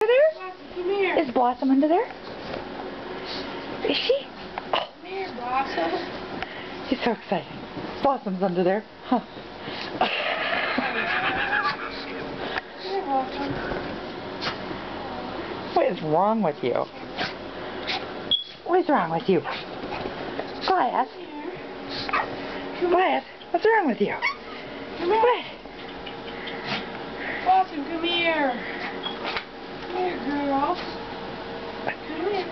there? Come here. Is Blossom under there? Is she? Come here, Blossom. He's so excited. Blossom's under there. Huh. Come here, Blossom. What is wrong with you? What is wrong with you? Goliath? Goliath, what's wrong with you? Come here. What? Blossom, come here. Come here, girl. Come here.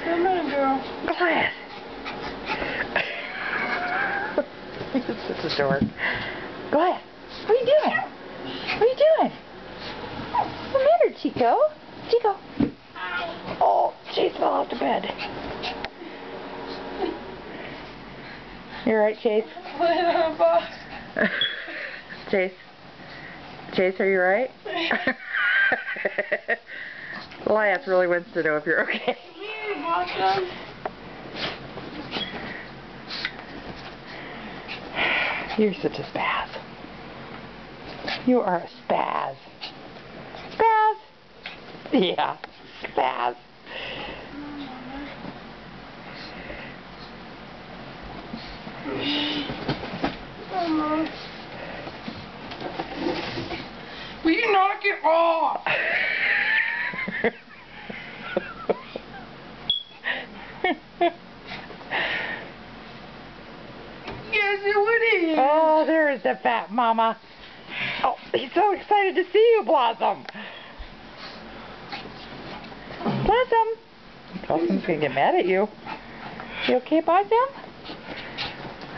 Come here, girl. Goliath. He's such a dork. Goliath, what are you doing? What are you doing? What's the matter, Chico? Chico. Oh, Chase fell off the bed. You alright, Chase? Chase? Chase, are you right? Goliath really wants to know if you're okay. Come here, Blossom. You're such a spaz. You are a spaz. Spaz? Yeah, spaz. Will you knock it off? Yes, it is. Oh, there's the fat mama. Oh, he's so excited to see you, Blossom. Blossom. Blossom's gonna get mad at you. You okay, Blossom?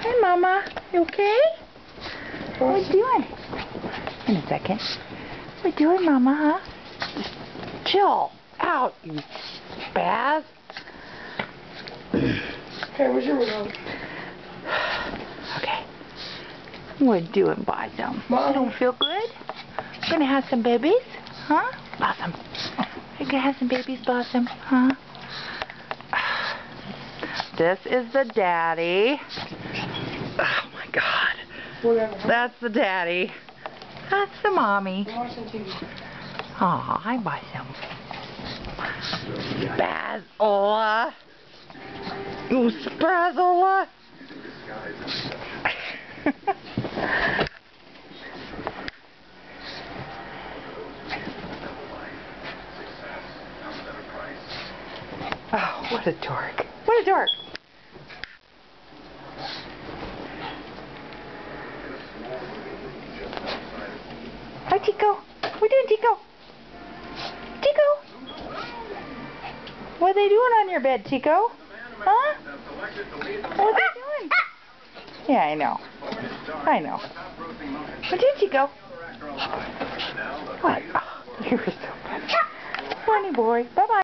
Hi, Mama. You okay? What are you doing? In a second. What are you doing, Mama, huh? Just chill out, you spaz. Okay, where's your remote? Okay. What are you doing, Blossom? Mom. You don't feel good? Gonna have some babies? Huh? Blossom. You gonna have some babies, Blossom? Huh? This is the daddy. Oh my God. Whatever. That's the daddy. That's the mommy. I'm watching TV. Aw, hi, Blossom. Spazola. You Spazola. Oh, what a dork. What a dork. Hi, Chico. What are you doing, Chico? Chico? What are they doing on your bed, Chico? Huh? What are they doing? Yeah, I know. I know. What did Chico? What? Oh, you were so funny. Funny boy. Bye-bye.